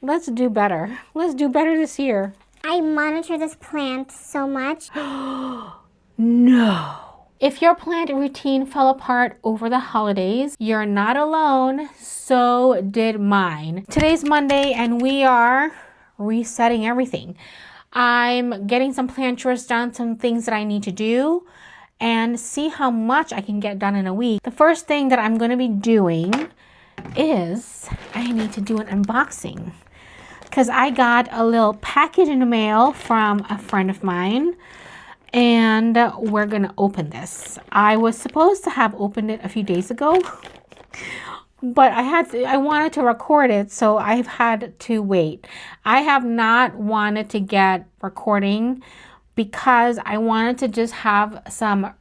Let's do better. Let's do better this year. I monitor this plant so much. No. If your plant routine fell apart over the holidays, you're not alone. So did mine. Today's Monday and we are resetting everything. I'm getting some plant chores done, some things that I need to do, and see how much I can get done in a week. The first thing that I'm going to be doing is I need to do an unboxing because I got a little package in the mail from a friend of mine. And we're gonna open this. I was supposed to have opened it a few days ago, but I wanted to record it, so I've had to wait. I have not wanted to get recording because I wanted to just have some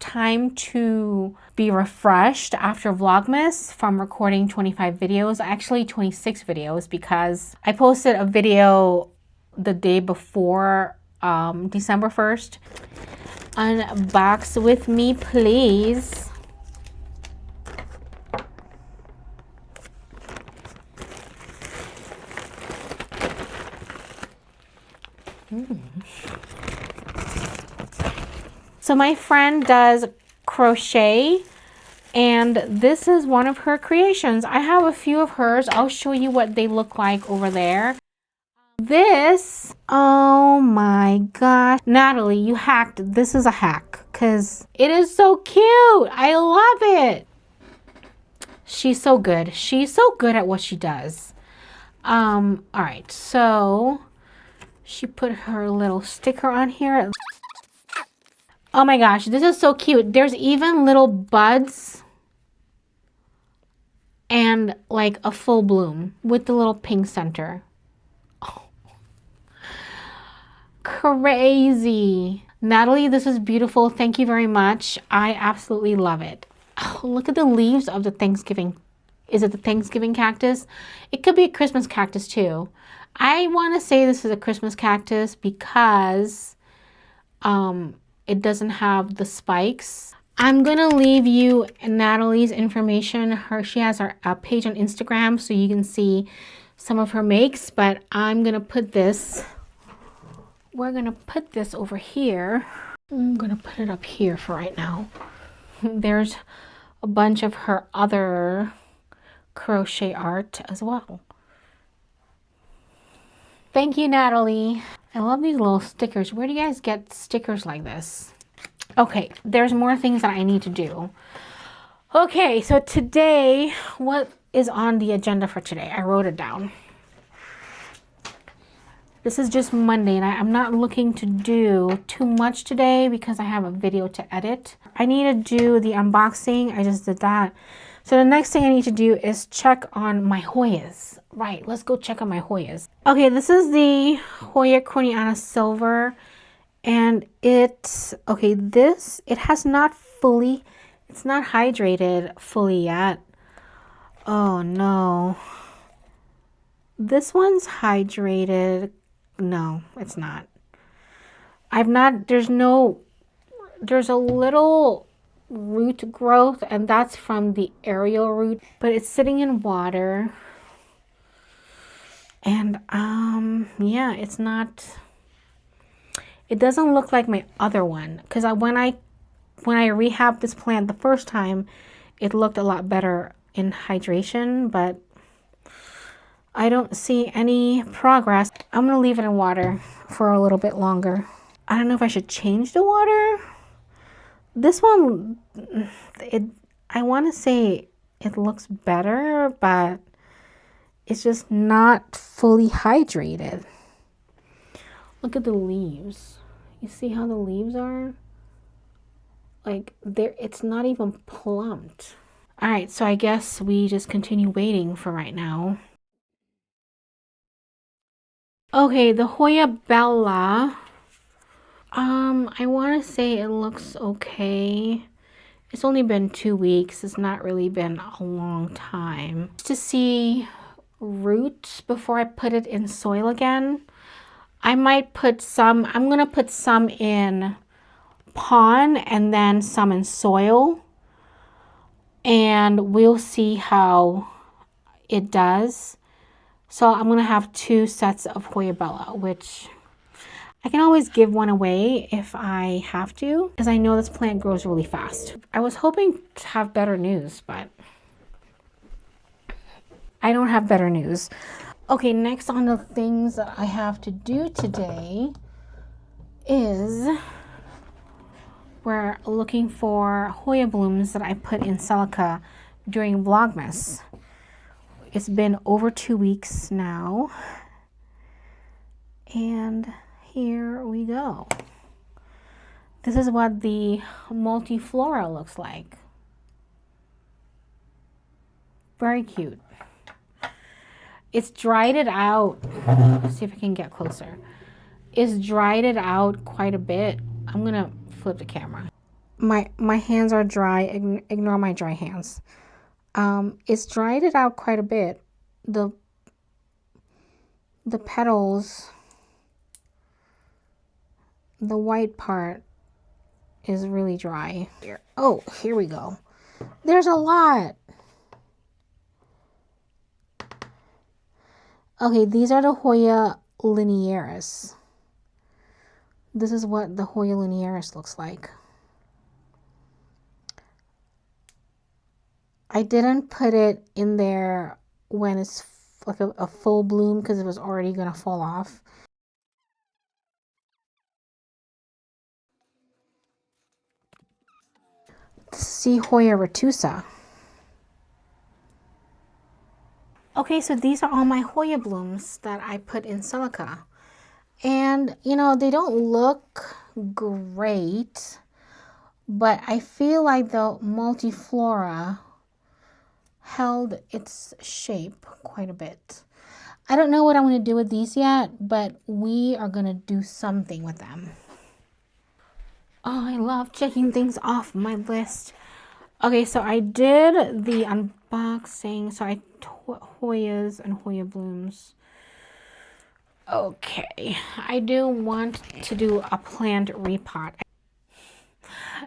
time to be refreshed after Vlogmas from recording 25 videos, actually 26 videos, because I posted a video the day before December 1st. Unbox with me, please. So my friend does crochet, and this is one of her creations. I have a few of hers. I'll show you what they look like over there. This, oh my gosh, Natalie, you hacked. This is a hack because it is so cute. I love it. She's so good. She's so good at what she does. All right, so she put her little sticker on here. Oh my gosh, this is so cute. There's even little buds and like a full bloom with the little pink center. Crazy. Natalie, this is beautiful. Thank you very much. I absolutely love it. Oh, look at the leaves of the Thanksgiving. Is it the Thanksgiving cactus? It could be a Christmas cactus too. I want to say this is a Christmas cactus because it doesn't have the spikes. I'm going to leave you Natalie's information. She has her page on Instagram so you can see some of her makes, but I'm going to put this. We're going to put this over here. I'm going to put it up here for right now. There's a bunch of her other crochet art as well. Thank you, Natalie. I love these little stickers. Where do you guys get stickers like this? Okay, there's more things that I need to do. Okay, so today, what is on the agenda for today? I wrote it down. This is just Monday, and I'm not looking to do too much today because I have a video to edit. I need to do the unboxing. I just did that. So the next thing I need to do is check on my Hoyas. Right, let's go check on my Hoyas. Okay, this is the Hoya Corniana Silver. And it has not fully, it's not hydrated fully yet. Oh no. This one's hydrated. No, it's not. There's a little root growth, and that's from the aerial root, but it's sitting in water. And yeah, it's not, it doesn't look like my other one, because when I rehabbed this plant the first time, it looked a lot better in hydration, but I don't see any progress. I'm going to leave it in water for a little bit longer. I don't know if I should change the water. This one, I want to say it looks better, but it's just not fully hydrated. Look at the leaves. You see how the leaves are? Like, it's not even plumped. All right, so I guess we just continue waiting for right now. Okay, the Hoya Bella. I want to say it looks okay. It's only been 2 weeks. It's not really been a long time. To see root before I put it in soil again. I might put some, I'm going to put some in pond and then some in soil. And we'll see how it does. So I'm gonna have 2 sets of Hoya Bella, which I can always give one away if I have to, because I know this plant grows really fast. I was hoping to have better news, but I don't have better news. Okay, next on the things that I have to do today is we're looking for Hoya blooms that I put in silica during Vlogmas. It's been over 2 weeks now, and here we go. This is what the multiflora looks like. Very cute. It's dried it out. Let's see if I can get closer. It's dried it out quite a bit. I'm gonna flip the camera. My hands are dry. Ignore my dry hands. It's dried it out quite a bit. The petals, the white part is really dry. Oh, here we go. There's a lot. Okay, these are the Hoya linearis. This is what the Hoya linearis looks like. I didn't put it in there when it's like a full bloom because it was already gonna fall off. See Hoya retusa. Okay, so these are all my Hoya blooms that I put in silica. And, you know, they don't look great, but I feel like the multiflora held its shape quite a bit. I don't know what I'm going to do with these yet, but we are going to do something with them. Oh, I love checking things off my list. Okay, so I did the unboxing. So I Hoyas and Hoya blooms. Okay, I do want to do a plant repot.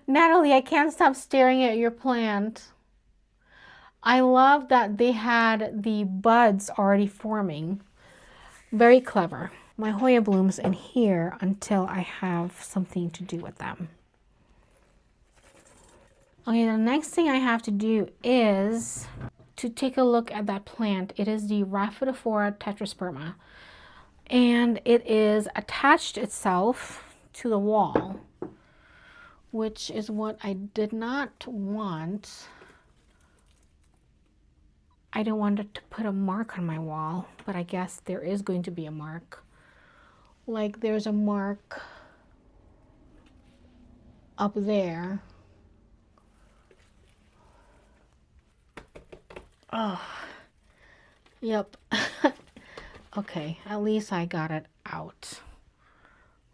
Natalie, I can't stop staring at your plant. I love that they had the buds already forming. Very clever. My Hoya blooms in here until I have something to do with them. Okay, the next thing I have to do is to take a look at that plant. It is the Rhaphidophora tetrasperma, and it is attached itself to the wall, which is what I did not want. I don't want it to put a mark on my wall, but I guess there is going to be a mark. Like there's a mark up there. Oh, yep. Okay, at least I got it out.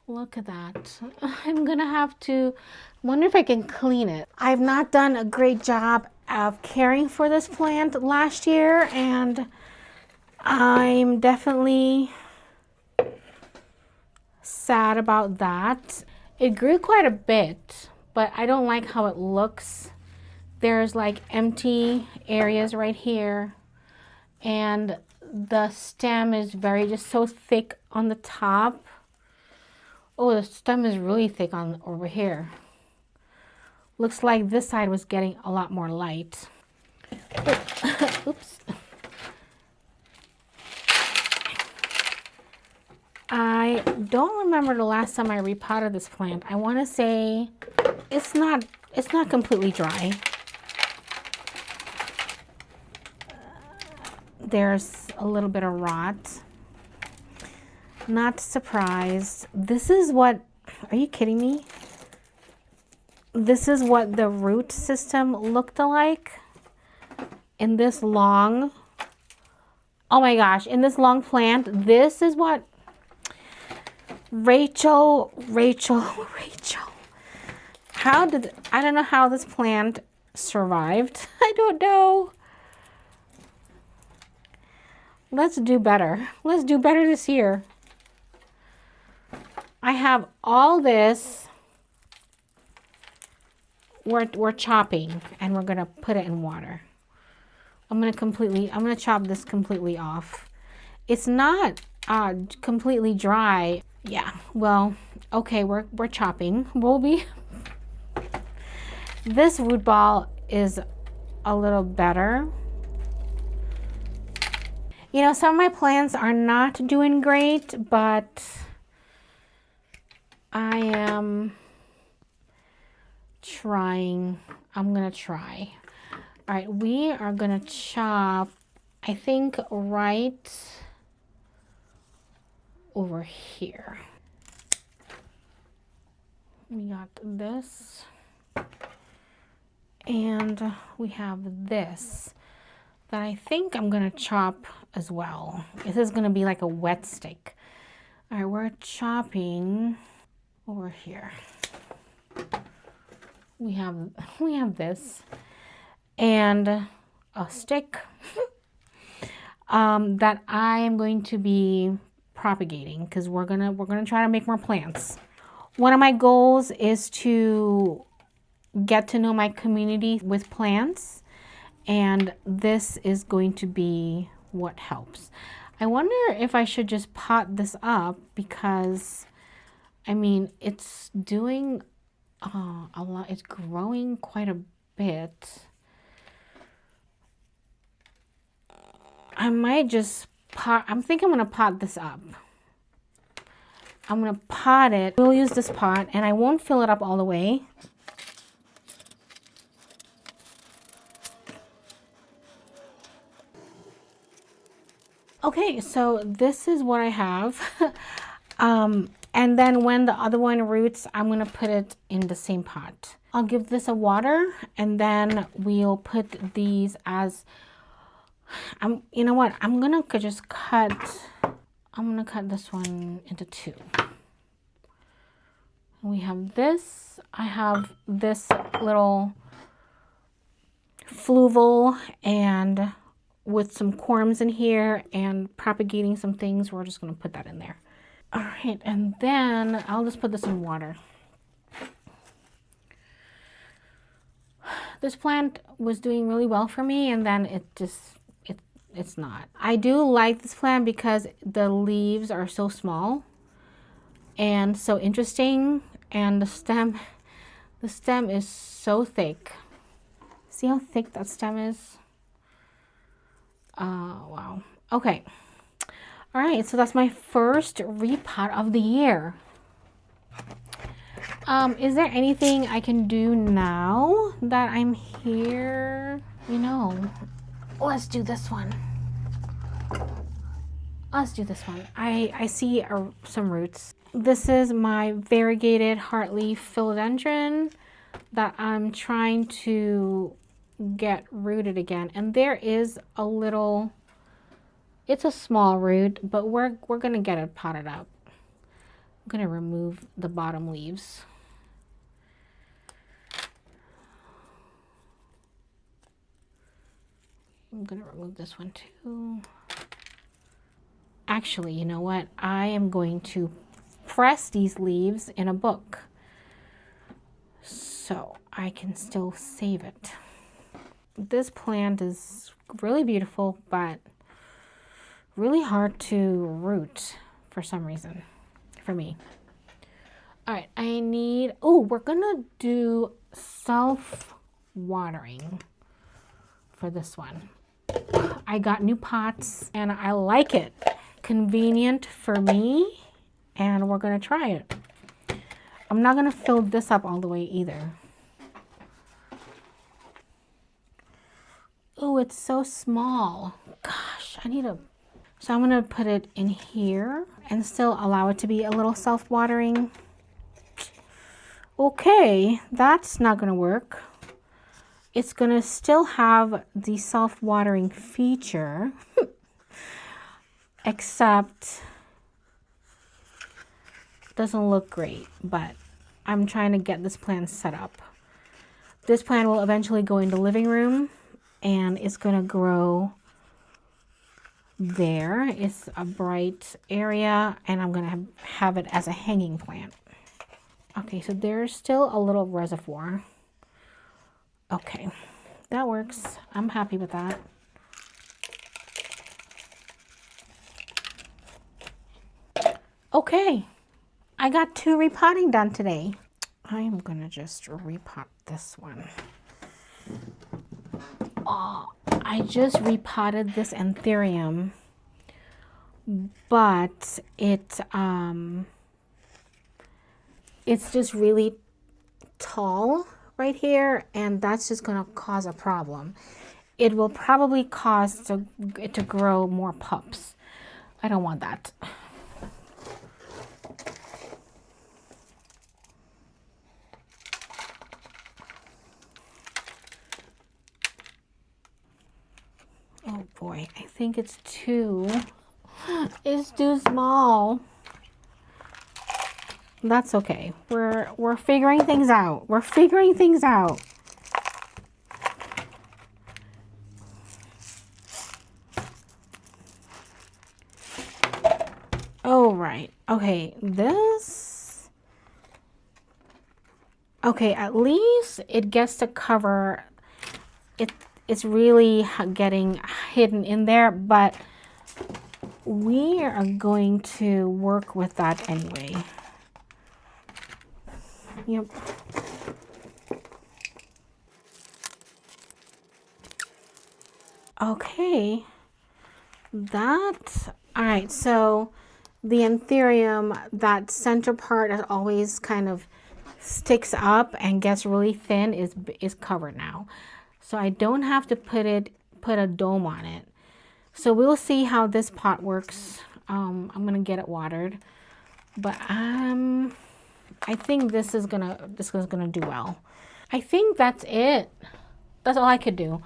Look at that. I'm gonna have to wonder if I can clean it. I've not done a great job of caring for this plant last year, and I'm definitely sad about that. It grew quite a bit, but I don't like how it looks. There's like empty areas right here, and the stem is just so thick on the top. Oh, the stem is really thick on over here. Looks like this side was getting a lot more light. Oops. I don't remember the last time I repotted this plant. I want to say it's not completely dry. There's a little bit of rot. Not surprised. This is what, are you kidding me? This is what the root system looked like in this long, oh my gosh, in this long plant. This is what Rachel. How did, I don't know how this plant survived. I don't know. Let's do better. Let's do better this year. I have all this. We're chopping, and we're gonna put it in water. I'm gonna chop this completely off. It's not completely dry. Yeah, well, okay, we're chopping. This root ball is a little better. You know, some of my plants are not doing great, but I am trying. I'm gonna try. All right, we are gonna chop, I think, right over here. We got this, and we have this that I think I'm gonna chop as well. This is gonna be like a wet stick. All right, we're chopping over here. We have this and a stick that I am going to be propagating because we're gonna try to make more plants. One of my goals is to get to know my community with plants, and this is going to be what helps. I wonder if I should just pot this up because, I mean, it's doing a lot. It's growing quite a bit. I might just pot, I think I'm gonna pot this up. I'm gonna pot it. We'll use this pot and I won't fill it up all the way. Okay, so this is what I have. And then when the other one roots, I'm gonna put it in the same pot. I'll give this a water and then we'll put these as, you know what, I'm gonna cut this one into two. We have this, I have this little fluval and with some corms in here and propagating some things. We're just gonna put that in there. All right, and then I'll just put this in water. This plant was doing really well for me and then it's not. I do like this plant because the leaves are so small and so interesting, and the stem is so thick. See how thick that stem is? Wow. Okay. All right, so that's my first repot of the year. Is there anything I can do now that I'm here? You know, let's do this one. Let's do this one. I see some roots. This is my variegated heartleaf philodendron that I'm trying to get rooted again. And there is a little, it's a small root, but we're gonna get it potted up. I'm gonna remove the bottom leaves. I'm gonna remove this one too. Actually, you know what? I am going to press these leaves in a book so I can still save it. This plant is really beautiful, but really hard to root for some reason, for me. All right, I need, oh, we're gonna do self-watering for this one. I got new pots and I like it. Convenient for me, and we're gonna try it. I'm not gonna fill this up all the way either. Oh, it's so small. Gosh, so I'm gonna put it in here and still allow it to be a little self-watering. Okay, that's not gonna work. It's gonna still have the self-watering feature, except doesn't look great, but I'm trying to get this plant set up. This plant will eventually go in the living room and it's gonna grow there. It's a bright area and I'm gonna have it as a hanging plant. Okay, so there's still a little reservoir. Okay, that works. I'm happy with that. Okay, I got 2 repotting done today. I am gonna just repot this one. Oh, I just repotted this anthurium, but it's just really tall right here, and that's just gonna cause a problem. It will probably cause it to grow more pups. I don't want that. Oh boy, I think it's too small. That's okay. We're figuring things out. We're figuring things out. Oh, right. Okay, this. Okay, at least it gets to cover. It's really getting hidden in there, but we are going to work with that anyway. Yep. Okay. All right, so the anthurium, that center part that always kind of sticks up and gets really thin is covered now. So I don't have to put a dome on it. So we'll see how this pot works. I'm gonna get it watered, but I think this is gonna do well. I think that's it. That's all I could do.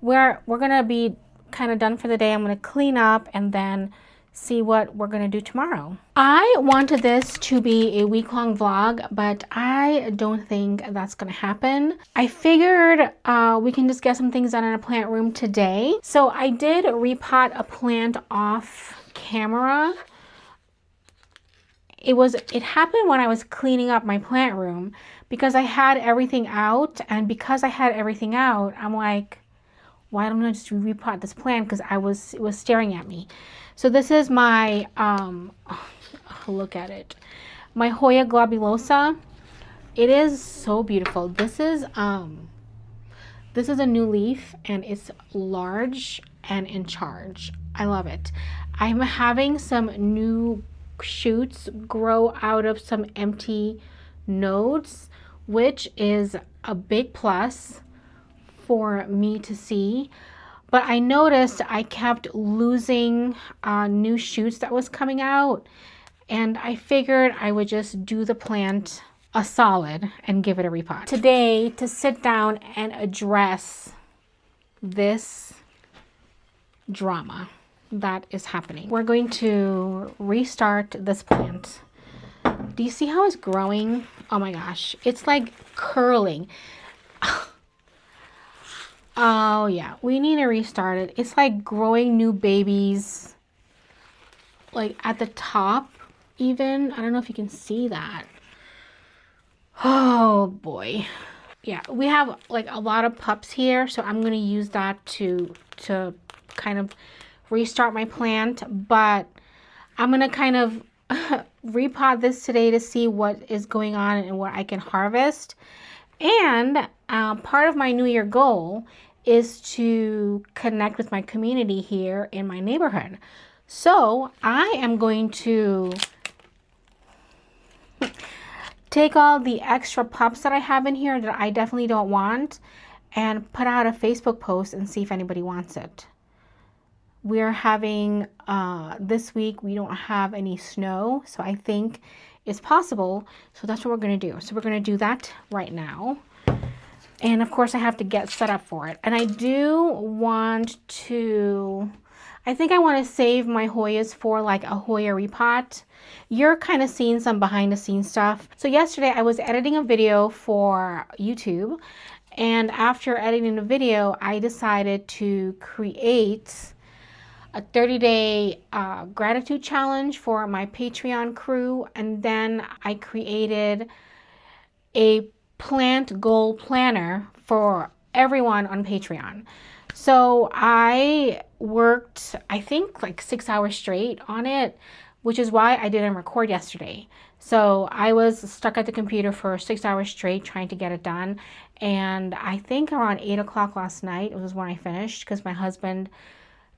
We're gonna be kind of done for the day. I'm gonna clean up and then see what we're gonna do tomorrow. I wanted this to be a week-long vlog, but I don't think that's gonna happen. I figured we can just get some things done in a plant room today. So I did repot a plant off camera. It happened when I was cleaning up my plant room because I had everything out, and because I had everything out, I'm like, why don't I just repot this plant? Because it was staring at me. So this is my look at it, my Hoya globulosa. It is so beautiful. This is a new leaf, and it's large and in charge. I love it. I'm having some new shoots grow out of some empty nodes, which is a big plus for me to see. But I noticed I kept losing new shoots that was coming out, and I figured I would just do the plant a solid and give it a repot today to sit down and address this drama that is happening. We're going to restart this plant. Do you see how it's growing? Oh my gosh, it's like curling. Oh yeah, we need to restart it. It's like growing new babies, like at the top even. I don't know if you can see that. Oh boy. Yeah, we have like a lot of pups here, so I'm gonna use that to kind of restart my plant. But I'm gonna kind of repot this today to see what is going on and what I can harvest. And part of my New Year goal is to connect with my community here in my neighborhood. So I am going to take all the extra pups that I have in here that I definitely don't want and put out a Facebook post and see if anybody wants it. We're having, this week, we don't have any snow, so I think it's possible. So that's what we're going to do. So we're going to do that right now. And of course I have to get set up for it. And I do want to, I think I want to save my Hoyas for like a Hoya repot. You're kind of seeing some behind the scenes stuff. So yesterday I was editing a video for YouTube. And after editing the video, I decided to create a 30-day gratitude challenge for my Patreon crew. And then I created a plant goal planner for everyone on Patreon. So I worked, I think like 6 hours straight on it, which is why I didn't record yesterday. So I was stuck at the computer for 6 hours straight trying to get it done. And I think around 8 o'clock last night was when I finished, because my husband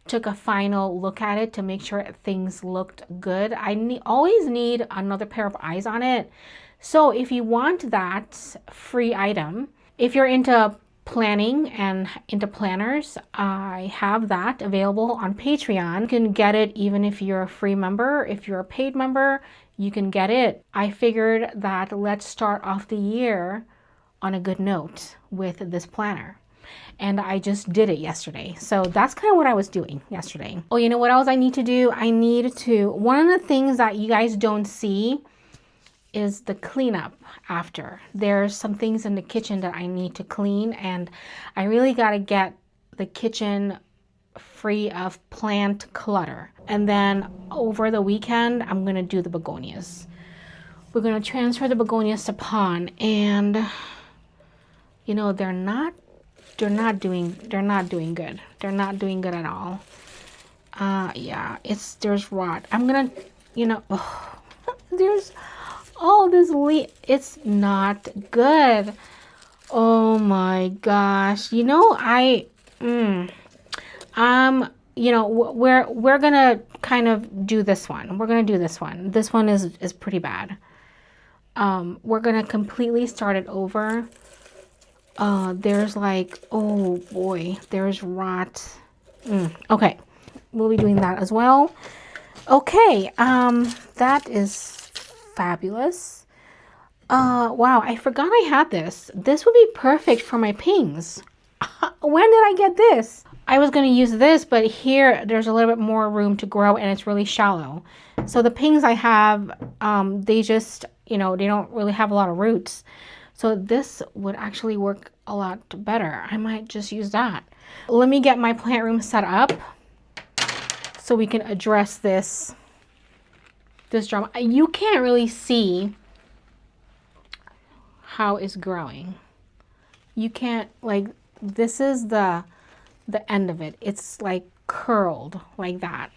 took a final look at it to make sure things looked good. I always need another pair of eyes on it. So if you want that free item, if you're into planning and into planners, I have that available on Patreon. You can get it even if you're a free member. If you're a paid member, you can get it. I figured that let's start off the year on a good note with this planner. And I just did it yesterday. So that's kind of what I was doing yesterday. Oh, you know what else I need to do? One of the things that you guys don't see is the cleanup after. There's some things in the kitchen that I need to clean, and I really got to get the kitchen free of plant clutter. And then over the weekend, I'm going to do the begonias. We're going to transfer the begonias to pond, and you know, they're not doing good. They're not doing good at all. Yeah, there's rot. I'm going to, there's all this it's not good. Oh my gosh. We're gonna kind of do this one. This one is pretty bad. We're gonna completely start it over. There's oh boy, there's rot. Okay, we'll be doing that as well. Okay, that is fabulous. Wow, I forgot I had this. This would be perfect for my pings. When did I get this? I was going to use this, but here there's a little bit more room to grow and it's really shallow. So the pings I have, they just, they don't really have a lot of roots. So this would actually work a lot better. I might just use that. Let me get my plant room set up so we can address this drama. You can't really see how it's growing. You can't, this is the end of it. It's curled like that.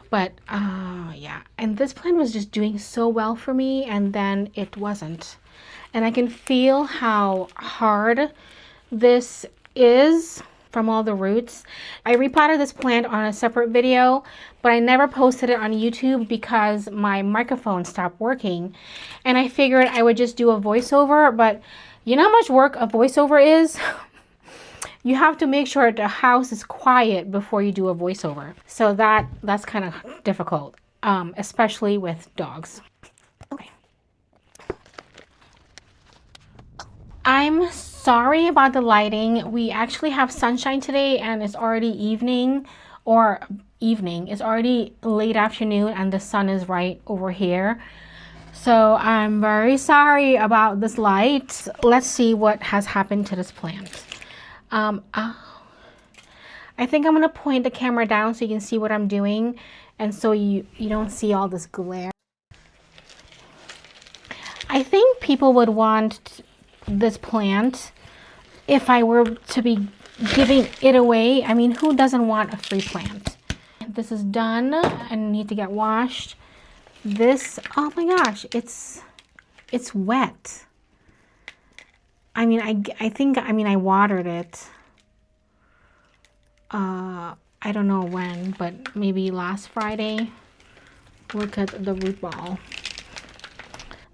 But yeah, and this plant was just doing so well for me, and then it wasn't. And I can feel how hard this is from all the roots. I repotted this plant on a separate video, but I never posted it on YouTube because my microphone stopped working. And I figured I would just do a voiceover, but you know how much work a voiceover is? You have to make sure the house is quiet before you do a voiceover. So that's kind of difficult, especially with dogs. Okay. I'm sorry about the lighting. We actually have sunshine today and it's already evening. It's already late afternoon and the sun is right over here. So I'm very sorry about this light. Let's see what has happened to this plant. I think I'm going to point the camera down so you can see what I'm doing and so you don't see all this glare. I think people would want this plant if I were to be giving it away. I mean, who doesn't want a free plant? This is done and need to get washed. This, oh my gosh, it's wet. I mean, I watered it. I don't know when, but maybe last Friday. Look at the root ball.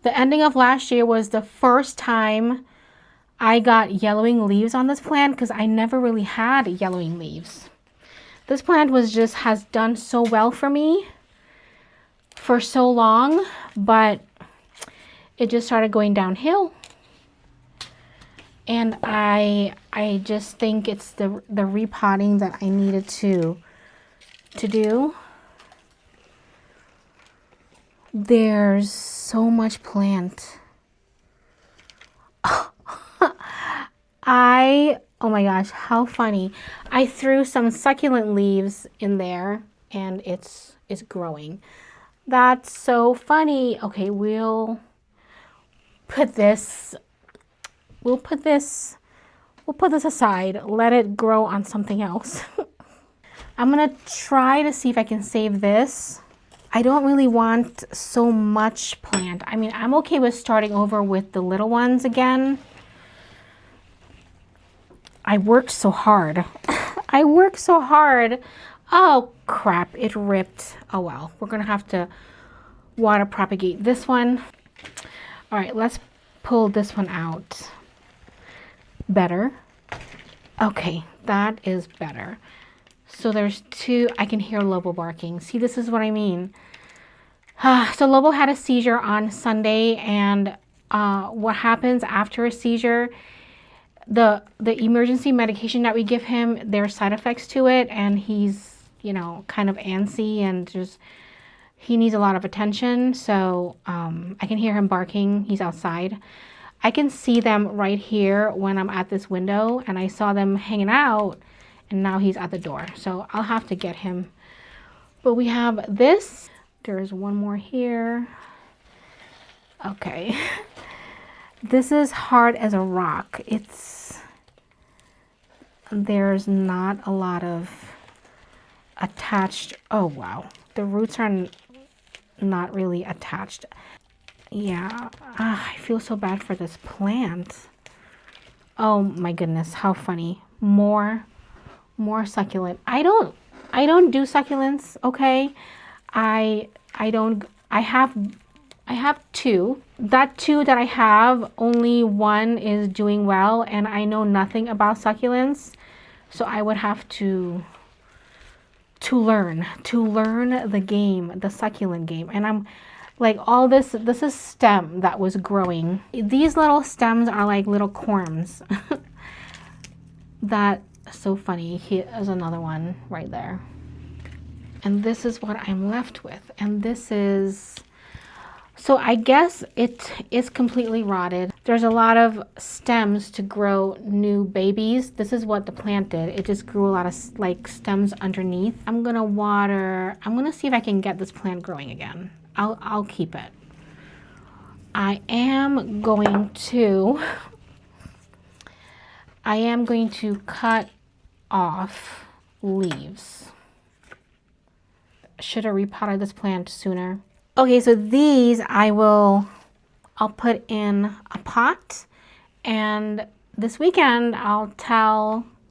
The ending of last year was the first time I got yellowing leaves on this plant because I never really had yellowing leaves. This plant has done so well for me for so long, but it just started going downhill. And I just think it's the repotting that I needed to do. There's so much plant. Oh my gosh, how funny. I threw some succulent leaves in there and it's growing. That's so funny. Okay, we'll put this aside, let it grow on something else. I'm gonna try to see if I can save this. I don't really want so much plant. I mean, I'm okay with starting over with the little ones again. I worked so hard. I worked so hard. Oh crap, it ripped. Oh well, we're gonna have to water propagate this one. All right, let's pull this one out. Better. Okay, that is better. So there's two. I can hear Lobo barking. See, this is what I mean. So Lobo had a seizure on Sunday, and what happens after a seizure, the emergency medication that we give him, there are side effects to it, and he's, you know, kind of antsy and just, he needs a lot of attention. So I can hear him barking. He's outside. I can see them right here when I'm at this window, and I saw them hanging out, and now he's at the door. So I'll have to get him. But we have this. There's one more here. Okay. This is hard as a rock. There's not a lot of attached. Oh, wow. The roots are not really attached. Yeah, I feel so bad for this plant. Oh my goodness, how funny. More succulent. I don't do succulents, okay? I have two. That two that I have, only one is doing well, and I know nothing about succulents. So I would have to learn the game, the succulent game. And I'm like, all this is stem that was growing. These little stems are like little corms. That's so funny. Here's another one right there. And this is what I'm left with. And this is, so I guess it is completely rotted. There's a lot of stems to grow new babies. This is what the plant did. It just grew a lot of like stems underneath. I'm gonna water. I'm gonna see if I can get this plant growing again. I'll keep it. I am going to cut off leaves. Should have repotted this plant sooner. Okay, so these I'll put in a pot, and this weekend I'll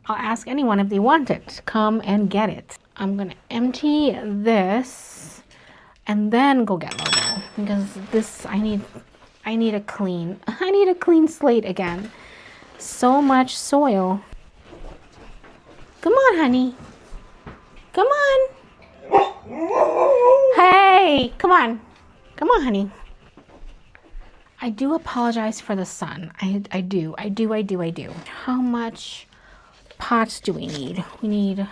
ask anyone if they want it. Come and get it. I'm gonna empty this and then go get Lobo, because this I need a clean slate again. So much soil. Come on, honey. Come on. Hey, come on. Come on, honey. I do apologize for the sun. I do. How much pots do we need?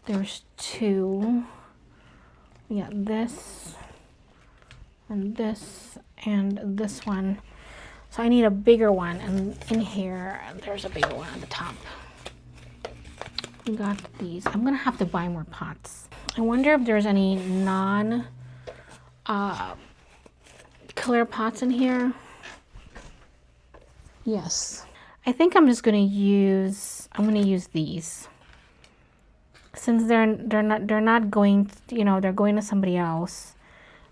There's two. We got this and this and this one. So I need a bigger one, and in here there's a bigger one at the top. We got these. I'm gonna have to buy more pots. I wonder if there's any clear pots in here. Yes. I think I'm just gonna use these. Since they're not going, you know, they're going to somebody else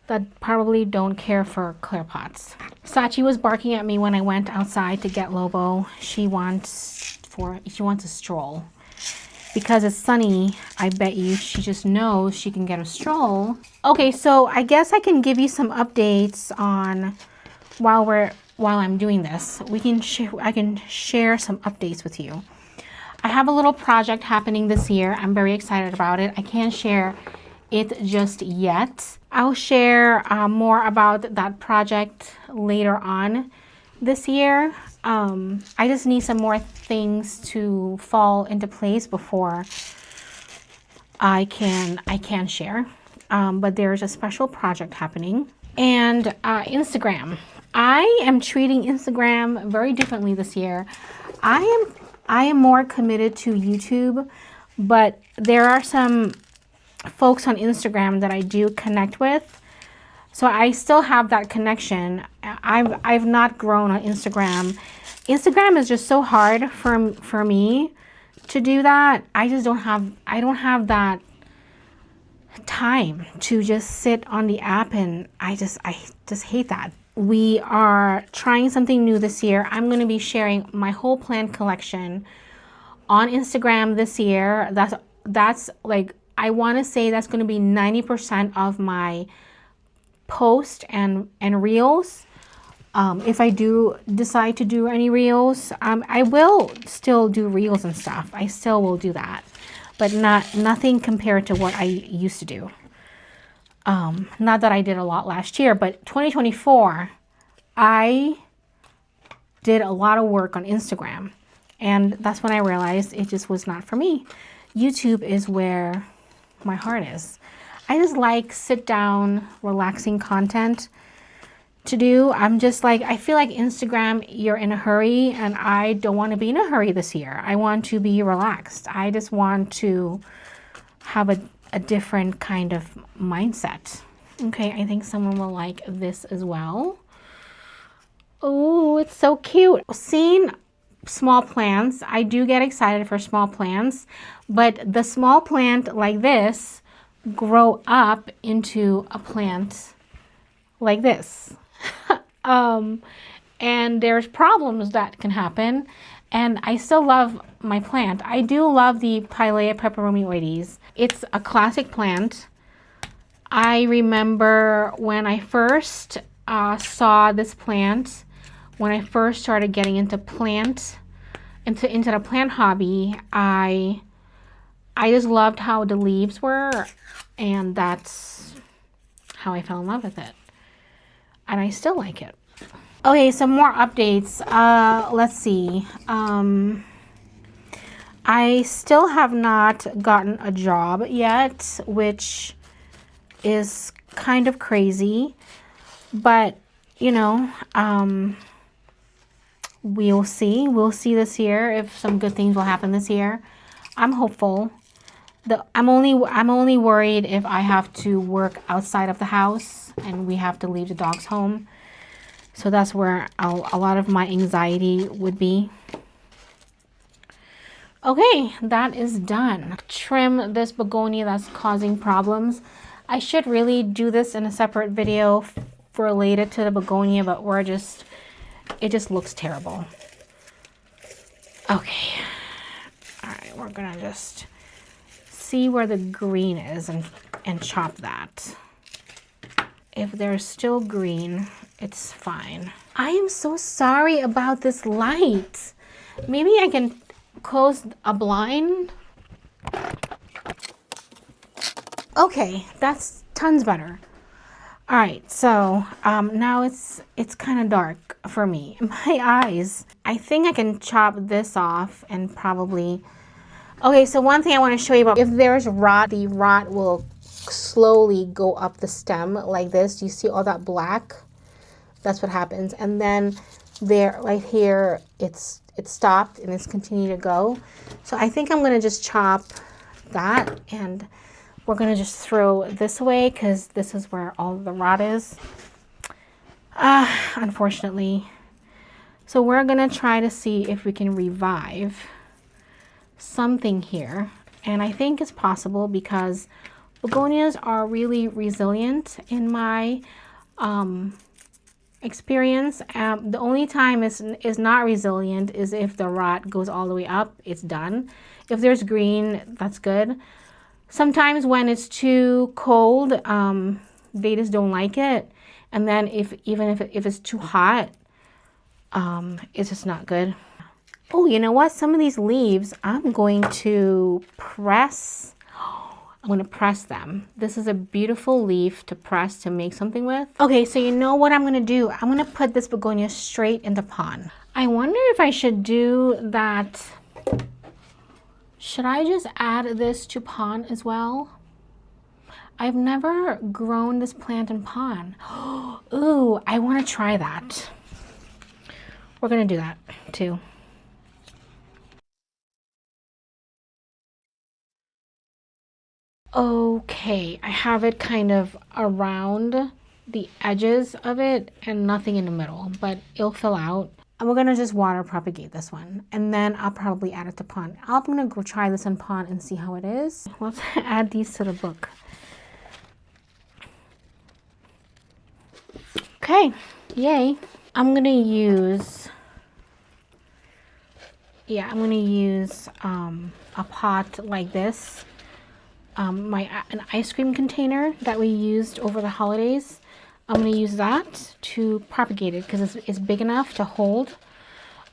that probably don't care for clear pots. Sachi was barking at me when I went outside to get Lobo. She wants a stroll. Because it's sunny, I bet you she just knows she can get a stroll. Okay, so I guess I can give you some updates on while I'm doing this. I can share some updates with you. I have a little project happening this year. I'm very excited about it. I can't share it just yet. I'll share more about that project later on this year. I just need some more things to fall into place before I can share. But there's a special project happening. And Instagram. I am treating Instagram very differently this year. I am more committed to YouTube, but there are some folks on Instagram that I do connect with. So I still have that connection. I've not grown on Instagram. Instagram is just so hard for me to do that. I don't have that time to just sit on the app, and I just hate that. We are trying something new this year. I'm going to be sharing my whole plant collection on Instagram this year. That's like, I want to say that's going to be 90% of my post and reels. If I do decide to do any reels, I will still do reels and stuff. I still will do that, but nothing compared to what I used to do. Not that I did a lot last year, but 2024, I did a lot of work on Instagram, and that's when I realized it just was not for me. YouTube is where my heart is. I just like sit down, relaxing content to do. I'm just like, I feel like Instagram, you're in a hurry, and I don't want to be in a hurry this year. I want to be relaxed. I just want to have a different kind of mindset. Okay, I think someone will like this as well. Oh, it's so cute. Seeing small plants, I do get excited for small plants, but the small plant like this grow up into a plant like this. And there's problems that can happen, and I still love my plant. I do love the Pilea peperomioides. It's a classic plant. I remember when I first saw this plant, when I first started getting into the plant hobby, I just loved how the leaves were, and that's how I fell in love with it. And I still like it. Okay, some more updates. Let's see. I still have not gotten a job yet, which is kind of crazy. But, you know, we'll see. We'll see this year if some good things will happen this year. I'm hopeful. I'm only worried if I have to work outside of the house and we have to leave the dogs home. So that's where a lot of my anxiety would be. Okay, that is done. Trim this begonia that's causing problems. I should really do this in a separate video related to the begonia, but it just looks terrible. Okay. All right, we're gonna just see where the green is and chop that. If there's still green, it's fine. I am so sorry about this light. Maybe I can close a blind. Okay, that's tons better. All right, so now it's kind of dark for me. My eyes. I think I can chop this off and probably. Okay, so one thing I want to show you about, if there's rot, the rot will slowly go up the stem like this. You see all that black? That's what happens. And then there, right here, it stopped and it's continuing to go. So I think I'm going to just chop that, and we're going to just throw this away because this is where all the rot is. Unfortunately. So we're going to try to see if we can revive something here, and I think it's possible because begonias are really resilient in my experience. The only time is not resilient is if the rot goes all the way up. It's done. If there's green, that's good. Sometimes when it's too cold, they just don't like it, and then if it's too hot, it's just not good. Oh, you know what? Some of these leaves, I'm going to press. I'm going to press them. This is a beautiful leaf to press to make something with. Okay, so you know what I'm going to do? I'm going to put this begonia straight in the pond. I wonder if I should do that. Should I just add this to pond as well? I've never grown this plant in pond. Ooh, I want to try that. We're going to do that too. Okay, I have it kind of around the edges of it and nothing in the middle, but it'll fill out. And we're gonna just water propagate this one, and then I'll probably add it to pot. I'm gonna go try this in pot and see how it is. Let's add these to the book. Okay, yay. I'm gonna use a pot like this. An ice cream container that we used over the holidays. I'm gonna use that to propagate it because it's big enough to hold.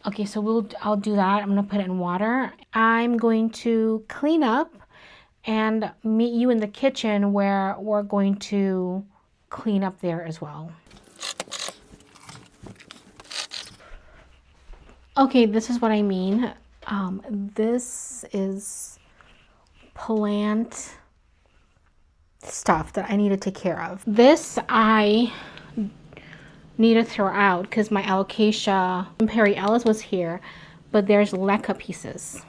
Okay, so I'll do that. I'm gonna put it in water. I'm going to clean up and meet you in the kitchen where we're going to clean up there as well. Okay, this is what I mean. This is plant stuff that I need to take care of. This I need to throw out because my alocasia Perry Ellis was here, but there's leca pieces,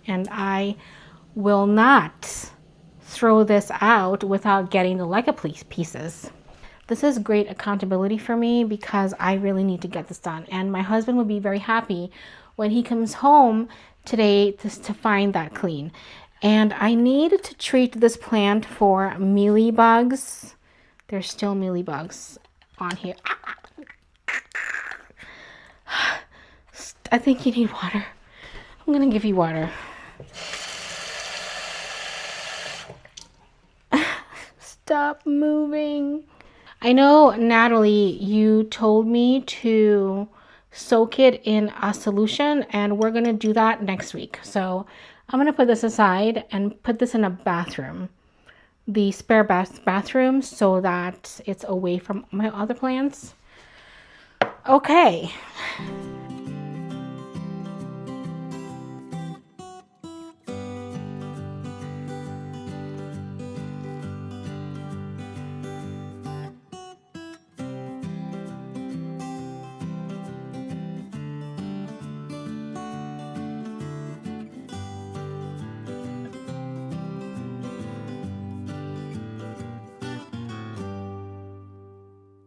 and I will not throw this out without getting the leca pieces. This is great accountability for me because I really need to get this done, and my husband would be very happy when he comes home today to find that clean. And I need to treat this plant for mealybugs. There's still mealybugs on here. I think you need water. I'm gonna give you water. Stop moving. I know, Natalie, you told me to soak it in a solution, and we're gonna do that next week. So I'm gonna put this aside and put this in a bathroom, the spare bathroom, so that it's away from my other plants. Okay.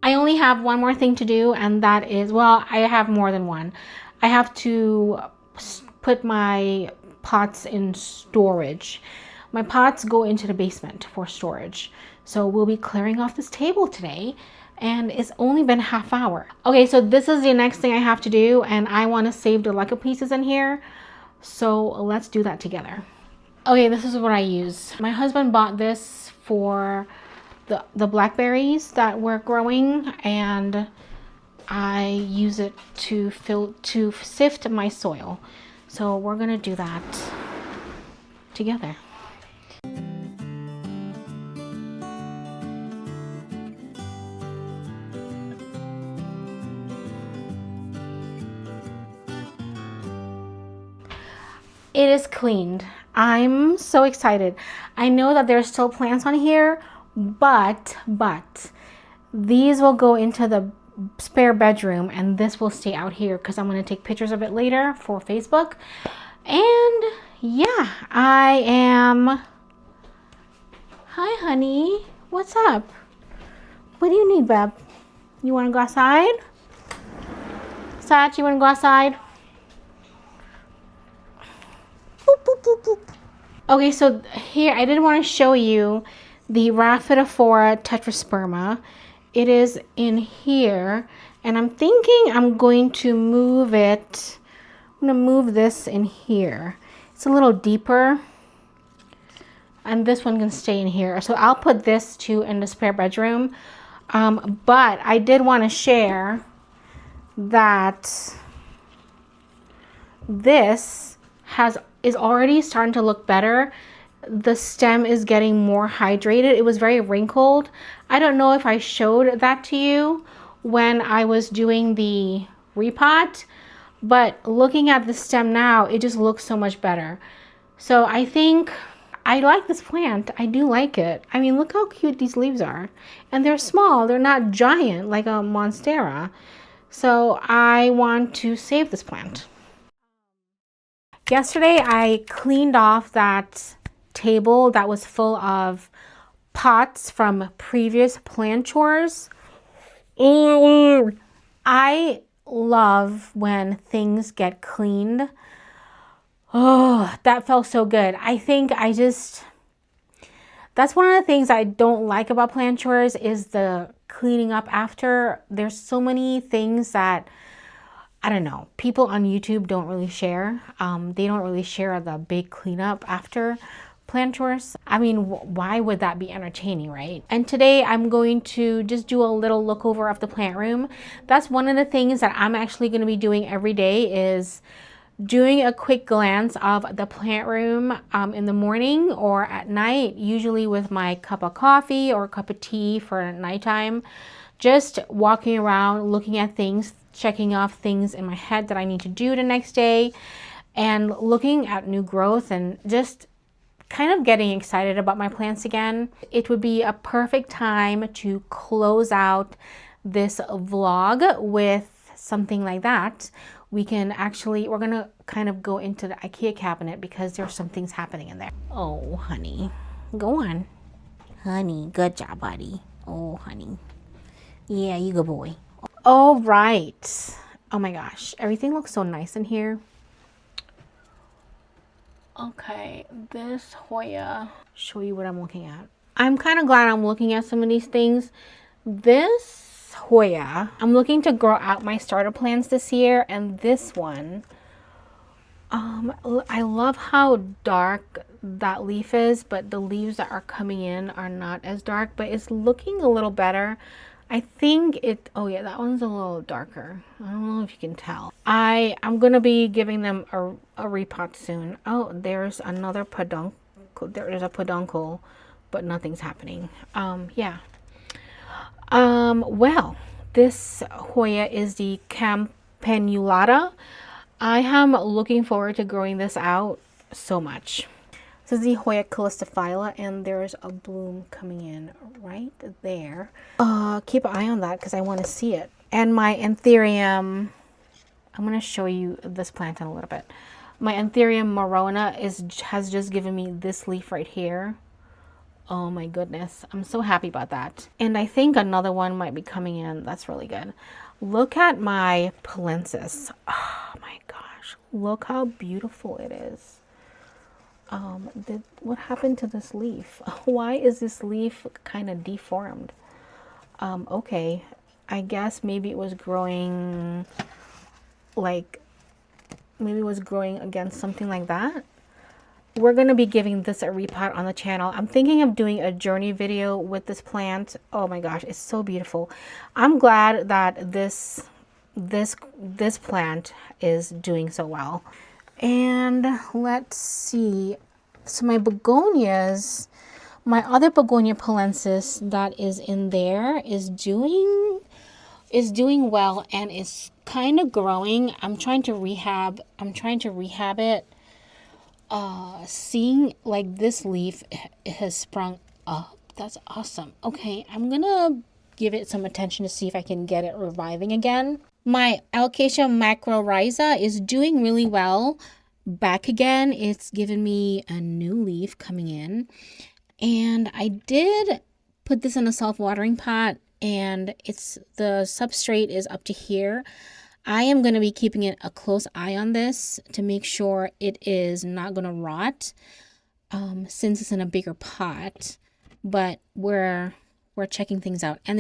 I only have one more thing to do, and that is, well, I have more than one. I have to put my pots in storage. My pots go into the basement for storage. So we'll be clearing off this table today, and it's only been half hour. Okay, so this is the next thing I have to do, and I want to save the leca pieces in here. So let's do that together. Okay, this is what I use. My husband bought this for the blackberries that we're growing, and I use it to sift my soil. So we're gonna do that together. It is cleaned. I'm so excited. I know that there's still plants on here, but these will go into the spare bedroom, and this will stay out here because I'm going to take pictures of it later for Facebook. And yeah, I am. Hi, honey. What's up? What do you need, babe? You want to go outside? Sach, you want to go outside? Boop, boop, boop, boop. Okay, so here I did want to show you the Rhaphidophora tetrasperma. It is in here, and I'm thinking I'm going to move it. I'm going to move this in here. It's a little deeper, and this one can stay in here. So I'll put this too in the spare bedroom. But I did want to share that this is already starting to look better. The stem is getting more hydrated. It was very wrinkled. I don't know if I showed that to you when I was doing the repot, but looking at the stem now, it just looks so much better. So I think I like this plant. I do like it. I mean, look how cute these leaves are. And they're small. They're not giant like a monstera. So I want to save this plant. Yesterday, I cleaned off that table that was full of pots from previous plant chores. And I love when things get cleaned. Oh, that felt so good. I think that's one of the things I don't like about plant chores is the cleaning up after. There's so many things that, I don't know, people on YouTube don't really share. They don't really share the big cleanup after plant chores. I mean, why would that be entertaining, right? And today I'm going to just do a little look over of the plant room. That's one of the things that I'm actually going to be doing every day is doing a quick glance of the plant room in the morning or at night, usually with my cup of coffee or cup of tea for nighttime. Just walking around, looking at things, checking off things in my head that I need to do the next day, and looking at new growth and just kind of getting excited about my plants again. It would be a perfect time to close out this vlog with something like that. We're gonna kind of go into the IKEA cabinet because there's some things happening in there. Oh, honey, go on. Honey, good job, buddy. Oh, honey. Yeah, you good boy. All right. Oh my gosh, everything looks so nice in here. Okay, this Hoya, show you what I'm looking at. I'm kind of glad I'm looking at some of these things. This Hoya, I'm looking to grow out my starter plants this year, and this one, I love how dark that leaf is, but the leaves that are coming in are not as dark, but it's looking a little better. I think oh yeah, that one's a little darker. I don't know if you can tell. I'm gonna be giving them a repot soon. Oh, there's another peduncle. There is a peduncle, but nothing's happening. Yeah. Well, this Hoya is the campanulata. I am looking forward to growing this out so much. This is the Hoya calistophylla, and there's a bloom coming in right there. Keep an eye on that because I want to see it. And my anthurium, I'm going to show you this plant in a little bit. My anthurium marrona has just given me this leaf right here. Oh my goodness, I'm so happy about that. And I think another one might be coming in. That's really good. Look at my palensis. Oh my gosh, look how beautiful it is. What happened to this leaf? Why is this leaf kind of deformed? Okay, I guess maybe it was growing against something like that. We're going to be giving this a repot on the channel. I'm thinking of doing a journey video with this plant. Oh my gosh, it's so beautiful. I'm glad that this plant is doing so well. And let's see. So my begonias, my other begonia palensis that is in there is doing well and is kind of growing. I'm trying to rehab it. Seeing like this leaf has sprung up. That's awesome. Okay, I'm gonna give it some attention to see if I can get it reviving again. My Alocasia macrorrhiza is doing really well. Back again, it's given me a new leaf coming in. And I did put this in a self-watering pot, and the substrate is up to here. I am going to be keeping a close eye on this to make sure it is not going to rot since it's in a bigger pot. But we're checking things out. And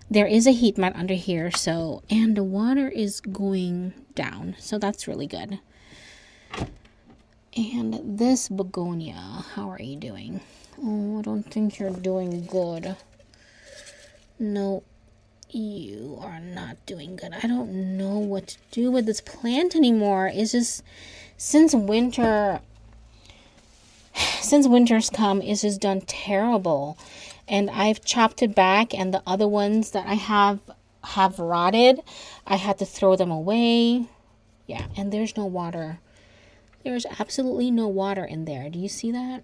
there is a heat mat under here, and the water is going down. So that's really good. And this begonia, how are you doing? Oh, I don't think you're doing good. No. You are not doing good. I don't know what to do with this plant anymore. It's just since winter's come, it's just done terrible. And I've chopped it back, and the other ones that I have rotted. I had to throw them away. Yeah, and there's no water. There's absolutely no water in there. Do you see that?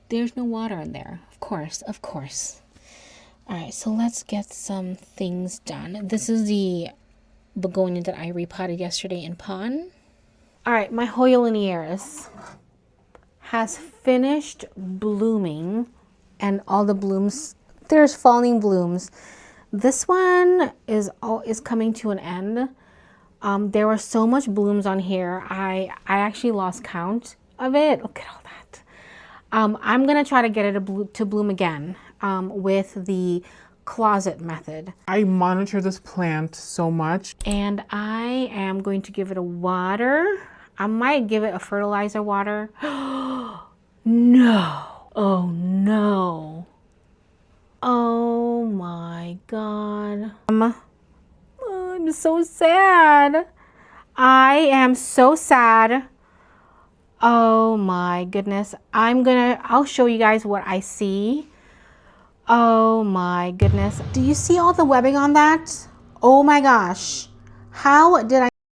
There's no water in there. Of course. All right, so let's get some things done. This is the begonia that I repotted yesterday in pond. All right, my Hoya linearis has finished blooming, and all the blooms, there's falling blooms. This one is coming to an end. There were so much blooms on here. I actually lost count of it. Look at all that. I'm gonna try to get it to bloom again with the closet method. I monitor this plant so much. And I am going to give it a water. I might give it a fertilizer water. No. Oh no. Oh my God. I'm so sad. I am so sad. Oh my goodness. I'll show you guys what I see. Oh my goodness. Do you see all the webbing on that? Oh my gosh. How did I